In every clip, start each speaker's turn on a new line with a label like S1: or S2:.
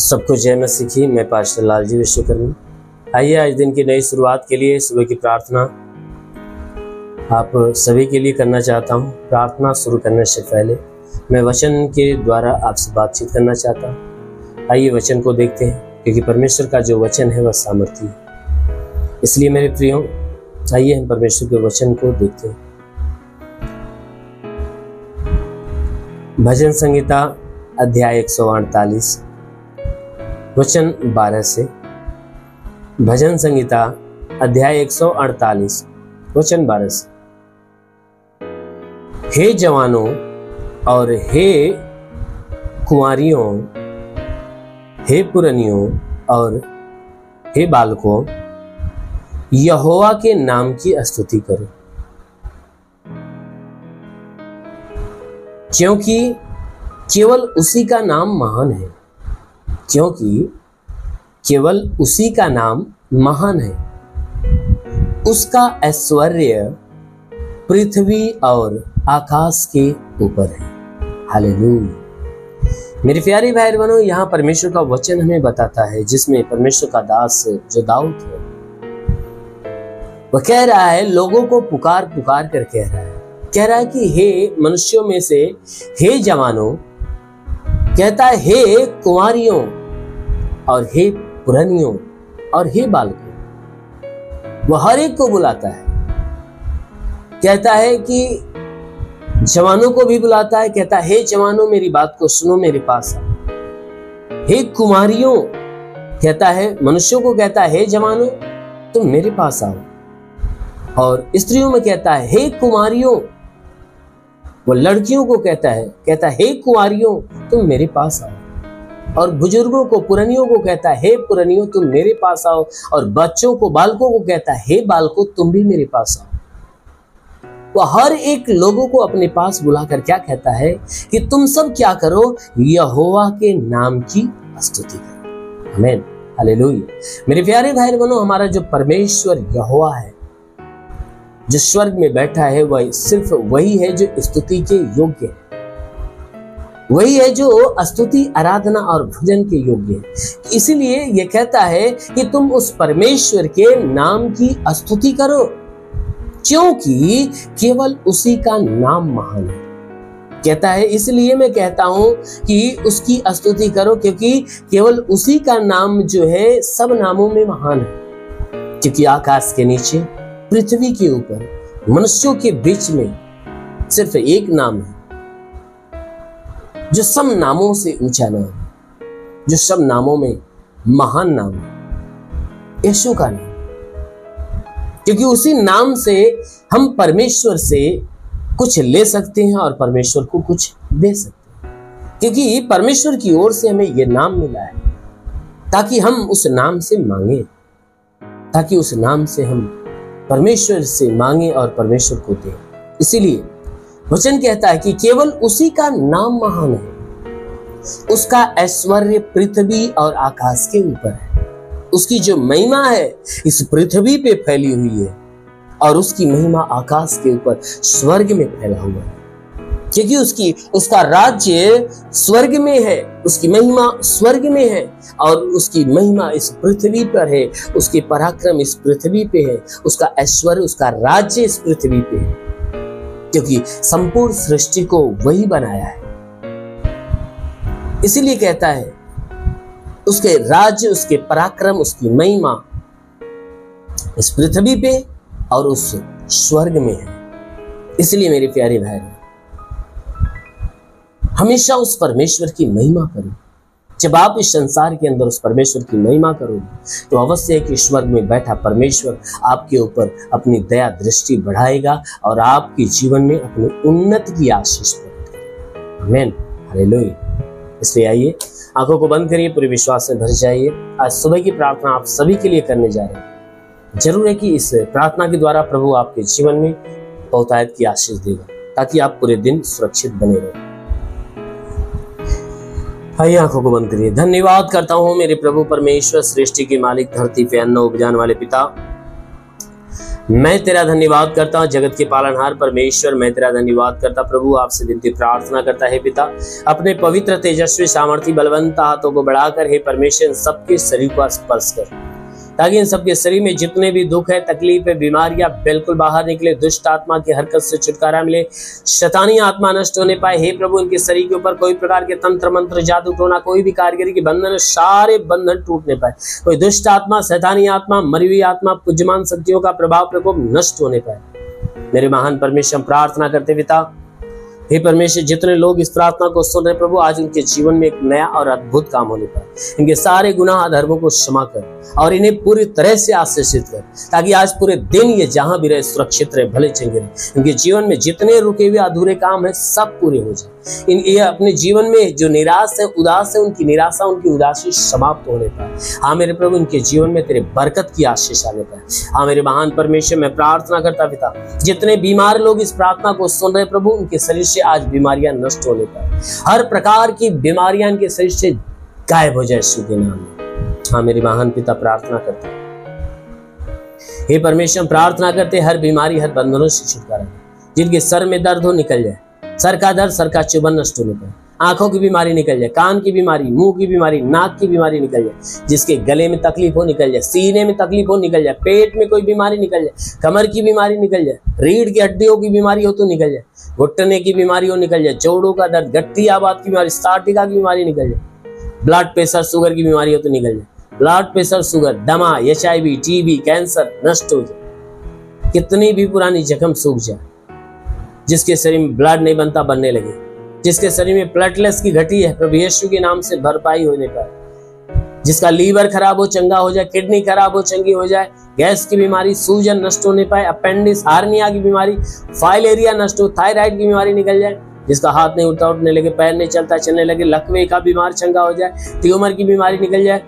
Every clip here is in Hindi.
S1: सबको जय मसीह की। मैं पास्टर लालजी विश्वकर्मा। आइए आज दिन की नई शुरुआत के लिए सुबह की प्रार्थना आप सभी के लिए करना चाहता हूं। प्रार्थना शुरू करने से पहले मैं वचन के द्वारा आपसे बातचीत करना चाहता हूं। आइए वचन को देखते हैं, क्योंकि परमेश्वर का जो वचन है वह सामर्थी है। इसलिए मेरे प्रियो, आइए हम परमेश्वर के वचन को देखते हैं। भजन संहिता अध्याय 148 वचन 12 से। भजन संहिता अध्याय 148 वचन 12 से। हे जवानों और हे कुंवारियों, हे पुरनियों और हे बालकों, यहोवा के नाम की स्तुति करो, क्योंकि केवल उसी का नाम महान है। क्योंकि केवल उसी का नाम महान है। उसका ऐश्वर्य पृथ्वी और आकाश के ऊपर है। हालेलुया। मेरे प्यारे भाई बहनों, यहाँ परमेश्वर का वचन हमें बताता है, जिसमें परमेश्वर का दास जो दाऊद है वह कह रहा है, लोगों को पुकार पुकार कर कह रहा है कि हे मनुष्यों में से हे जवानों, कहता है हे कुंवारियों और हे पुरनियों और हे बालकों। वह हर एक को बुलाता है। कहता है कि जवानों को भी बुलाता है। कहता है हे जवानों, मेरी बात को सुनो, मेरे पास आओ। हे कुंवारियों, कहता है मनुष्यों को, कहता है हे जवानों, तुम मेरे पास आओ। और स्त्रियों में कहता है हे कुंवारियों। वो लड़कियों को कहता है हे कुंवारियों, तुम मेरे पास आओ। और बुजुर्गों को, पुरनियों को कहता है हे पुरनियों, तुम मेरे पास आओ। और बच्चों को, बालकों को कहता है हे बालकों, तुम भी मेरे पास आओ। वो हर एक लोगों को अपने पास बुलाकर क्या कहता है कि तुम सब क्या करो, यहोवा के नाम की स्तुति करो। आमीन, हालेलुया। मेरे प्यारे भाई बहनों, हमारा जो परमेश्वर यहोवा है, जो स्वर्ग में बैठा है, वह सिर्फ वही है जो स्तुति के योग्य है। वही है जो स्तुति, आराधना और भजन के योग्य है। इसीलिए यह कहता है कि तुम उस परमेश्वर के नाम की स्तुति करो, क्योंकि केवल उसी का नाम महान है। कहता है इसलिए मैं कहता हूं कि उसकी स्तुति करो, क्योंकि केवल उसी का नाम जो है सब नामों में महान है। क्योंकि आकाश के नीचे, पृथ्वी के ऊपर, मनुष्यों के बीच में सिर्फ एक नाम है जो सब नामों से ऊंचा नाम है, जो सब नामों में महान नाम है, यीशु का नाम। क्योंकि उसी नाम से हम परमेश्वर से कुछ ले सकते हैं और परमेश्वर को कुछ दे सकते हैं। क्योंकि परमेश्वर की ओर से हमें यह नाम मिला है, ताकि हम उस नाम से मांगे, ताकि उस नाम से हम परमेश्वर से मांगे और परमेश्वर को दें। इसीलिए वचन कहता है कि केवल उसी का नाम महान है। उसका ऐश्वर्य पृथ्वी और आकाश के ऊपर है। उसकी जो महिमा है इस पृथ्वी पे फैली हुई है, और उसकी महिमा आकाश के ऊपर स्वर्ग में फैला हुआ है। क्योंकि उसका राज्य स्वर्ग में है, उसकी महिमा स्वर्ग में है, और उसकी महिमा इस पृथ्वी पर है। उसके पराक्रम इस पृथ्वी पे है, उसका ऐश्वर्य, उसका राज्य इस पृथ्वी पे है, क्योंकि संपूर्ण सृष्टि को वही बनाया है। इसीलिए कहता है उसके राज्य, उसके पराक्रम, उसकी महिमा इस पृथ्वी पे और उस स्वर्ग में है। इसलिए मेरे प्यारे भाई, हमेशा उस परमेश्वर की महिमा करो। जब आप इस संसार के अंदर उस परमेश्वर की महिमा करोगे, तो अवश्य है कि स्वर्ग में बैठा परमेश्वर आपके ऊपर अपनी दया दृष्टि बढ़ाएगा और आपके जीवन में अपनी उन्नति की आशीष प्रकट करेगा। आमीन, हालेलुया। इसलिए आइए आंखों को बंद करिए, पूरे विश्वास में भर जाइए। आज सुबह की प्रार्थना आप सभी के लिए करने जा रहे हैं। जरूर है कि इस प्रार्थना के द्वारा प्रभु आपके जीवन में बहुतायत की आशीष देगा, ताकि आप पूरे दिन सुरक्षित बने रहें। आइए आंखों को बंद करिए। धन्यवाद करता हूं मेरे प्रभु परमेश्वर, सृष्टि के मालिक, धरती पे अन्न उपजाने वाले पिता। मैं तेरा धन्यवाद करता हूँ जगत के पालनहार परमेश्वर, मैं तेरा धन्यवाद करता प्रभु, आपसे विनती प्रार्थना करता है पिता, अपने पवित्र तेजस्वी सामर्थी बलवंत हाथों को बढ़ाकर हे परमेश्वर सबके शरीर को स्पर्श कर, ताकि इन सबके शरीर में जितने भी दुख है, तकलीफ है, बीमारियां बिल्कुल बाहर निकले, दुष्ट आत्मा की हरकत से छुटकारा मिले, शैतानी आत्मा नष्ट होने पाए। हे प्रभु, इनके शरीर के ऊपर कोई प्रकार के तंत्र मंत्र जादू टोना कोई भी कारीगरी के बंधन, सारे बंधन टूटने पाए। कोई दुष्ट आत्मा, शैतानी आत्मा, मरी हुई आत्मा, पूज्यमान शक्तियों का प्रभाव प्रकोप नष्ट होने पाए। मेरे महान परमेश्वर प्रार्थना करते पिता, हे परमेश्वर जितने लोग इस प्रार्थना को सुन रहे प्रभु, आज उनके जीवन में एक नया और अद्भुत काम होने पाए। इनके सारे गुनाह धर्मों को क्षमा कर और इन्हें पूरी तरह से आशीषित कर, ताकि आज पूरे दिन ये जहां भी रहे सुरक्षित रहे, भले चंगे रहे। इनके जीवन में जितने रुके हुए अधूरे काम है सब पूरे हो जाए। ये अपने जीवन में जो निराश है, उदास है, उनकी निराशा, उनकी उदासी समाप्त होने पाए। हाँ मेरे प्रभु, इनके जीवन में तेरे बरकत की आशीष आने पाए। हाँ मेरे महान परमेश्वर, मैं प्रार्थना करता पिता, जितने बीमार लोग इस प्रार्थना को सुन रहे प्रभु, उनके शरीर से आज बीमारियां नष्ट होने पाए। हर प्रकार की बीमारियां इनके शरीर से गायब हो जाए यीशु के नाम में। हाँ मेरे महान पिता, प्रार्थना करते हे परमेश्वर, प्रार्थना करते हर बीमारी, हर बंधनों से छुटकारा, जिनके सर में दर्द हो निकल जाए, सर का दर्द, सर का चुभन नष्ट होने पाए। आंखों की बीमारी निकल जाए, कान की बीमारी, मुंह की बीमारी, नाक की बीमारी निकल जाए, जिसके गले में तकलीफ हो निकल जाए, सीने में तकलीफ हो निकल जाए, पेट में कोई बीमारी निकल जाए, कमर की बीमारी निकल जाए, रीढ़ की हड्डियों की बीमारी हो तो निकल जाए, घुटने की बीमारी हो निकल जाए, जोड़ों का दर्द, गट्टी आबाद की बीमारी, साटिका की बीमारी निकल जाए, ब्लड प्रेशर, शुगर की बीमारी हो तो निकल जाए, ब्लड प्रेशर, शुगर, दमा, HIV, TB, कैंसर नष्ट हो जाए, कितनी भी पुरानी जख्म सूख जाए, जिसके शरीर में ब्लड नहीं बनता बनने लगे, जिसके शरीर में प्लेटलेट्स की घटी है प्रभु यीशु के नाम से भरपाई होने पाए, जिसका लीवर खराब हो चंगा हो जाए, किडनी खराब हो चंगी हो जाए, गैस की बीमारी, सूजन नष्ट होने पाए, अपेंडिक्स, हार्निया की बीमारी, फाइल एरिया नष्ट हो, थायराइड की बीमारी निकल जाए, जिसका हाथ नहीं उठता उठने लगे, पैर नहीं चलता चलने लगे, लकवे का बीमार चंगा हो जाए, ट्यूमर की बीमारी निकल जाए,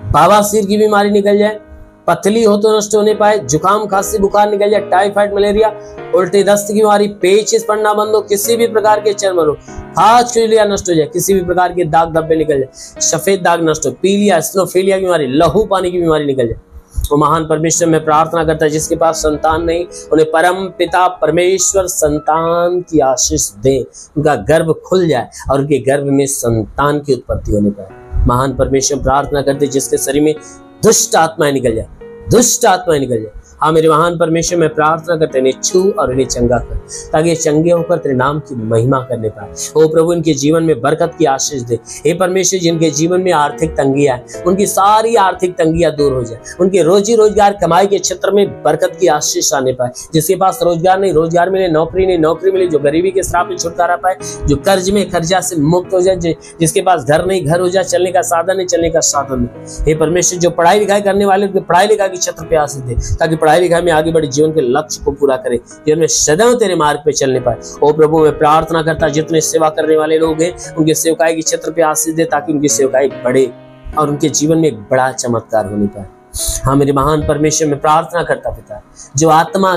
S1: बवासीर की बीमारी निकल जाए, पथली हो तो नष्ट होने पाए, जुकाम खांसी बुखार निकल जाए, टाइफाइड मलेरिया, उल्टी दस्त की बीमारी, पेचिश पड़ना बंद हो, किसी भी प्रकार के चर्म रोग, खाज खुजलिया नष्ट हो जाए, किसी भी प्रकार के दाग धब्बे निकल जाए, सफेद दाग नष्ट हो, पीलिया, स्नोफीलिया की बीमारी, लहू पानी की बीमारी निकल जाए। वो महान परमेश्वर, मैं प्रार्थना करता है जिसके पास संतान नहीं, उन्हें परम पिता परमेश्वर संतान की आशीष दे, उनका गर्भ खुल जाए और उनके गर्भ में संतान की उत्पत्ति होने पाए। महान परमेश्वर, प्रार्थना करते जिसके शरीर में दुष्ट आत्माएं निकल जाए, दुष्ट आत्माएं निकल जाए। हाँ मेरे महान परमेश्वर, मैं प्रार्थना करते इन्हें छू और इन्हें चंगा कर, ताकि चंगे होकर तेरे नाम की महिमा करने पाए। ओ प्रभु, इनके जीवन में बरकत की आशीष दे। हे परमेश्वर, जिनके जीवन में आर्थिक तंगियां है, उनकी सारी आर्थिक तंगियां दूर हो जाए, उनके रोजी रोजगार कमाई के क्षेत्र में बरकत की आशीष आने पाए। जिसके पास रोजगार नहीं, रोजगार मिले, नौकरी नहीं, नौकरी मिले, जो गरीबी के श्राप में छुटकारा पाए, जो कर्ज में कर्जा से मुक्त हो जाए, जिसके पास घर नहीं, घर हो जाए, चलने का साधन नहीं, चलने का साधन नहीं। हे परमेश्वर, जो पढ़ाई लिखाई करने वाले, उनके पढ़ाई लिखाई के क्षेत्र पे आशीष दे, ताकि पढ़ाई लिखाई में आगे बढ़े, जीवन के लक्ष्य को पूरा करे, जीवन में सदैव तेरे मार्ग पे चलने पाए। ओ प्रभु, मैं प्रार्थना करता जितने सेवा करने वाले लोग हैं, उनके सेवकाई के क्षेत्र पे आशीष दे, ताकि उनकी सेवकाई बढ़े और उनके जीवन में एक बड़ा चमत्कार होने पाए। हाँ मेरे महान परमेश्वर, मैं प्रार्थना करता पिता, जो आत्मा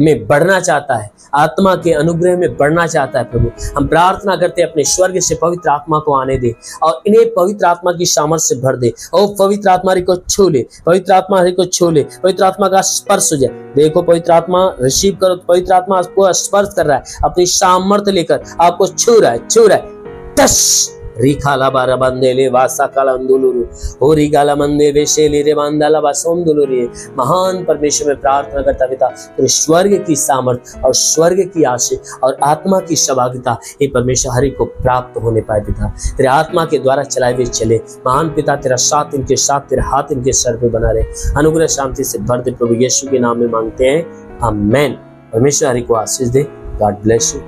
S1: में बढ़ना चाहता है, आत्मा के अनुग्रह में बढ़ना चाहता है प्रभु, हम प्रार्थना करते अपने स्वर्ग से पवित्र आत्मा को आने दे और इन्हें पवित्र आत्मा की सामर्थ से भर दे। और पवित्र आत्मा को छू ले, पवित्र आत्मा को छू ले, पवित्र आत्मा का स्पर्श हो जाए। देखो पवित्र आत्मा रिसीव करो, पवित्र आत्मा आपको स्पर्श कर रहा है, अपनी सामर्थ्य लेकर आपको छू रहा है, छू रहा है। टस रिखाला बारा बंदेले वासा कालंदुलुरु होरी गाला मंदे वेशेले रे बांदाला बासोंदुलुरी। महान परमेश्वर, में प्रार्थना करता पिता, तेरे स्वर्ग की सामर्थ और स्वर्ग की आशीष और आत्मा की सहभागिता हे परमेश्वर हरि को प्राप्त होने पाए पिता, तेरे आत्मा के द्वारा चलाए हुए चले। महान पिता, तेरा साथ इनके साथ, तेरा हाथ इनके सर पे बना रहे, अनुग्रह शांति से भर दे प्रभु यीशु के नाम में मांगते हैं, आमेन। परमेश्वर हरि को आशीष दे। God bless you.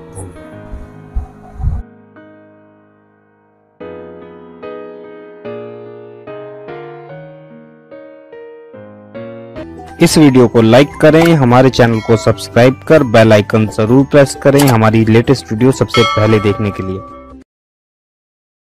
S2: इस वीडियो को लाइक करें, हमारे चैनल को सब्सक्राइब कर बेल आइकन जरूर प्रेस करें हमारी लेटेस्ट वीडियो सबसे पहले देखने के लिए।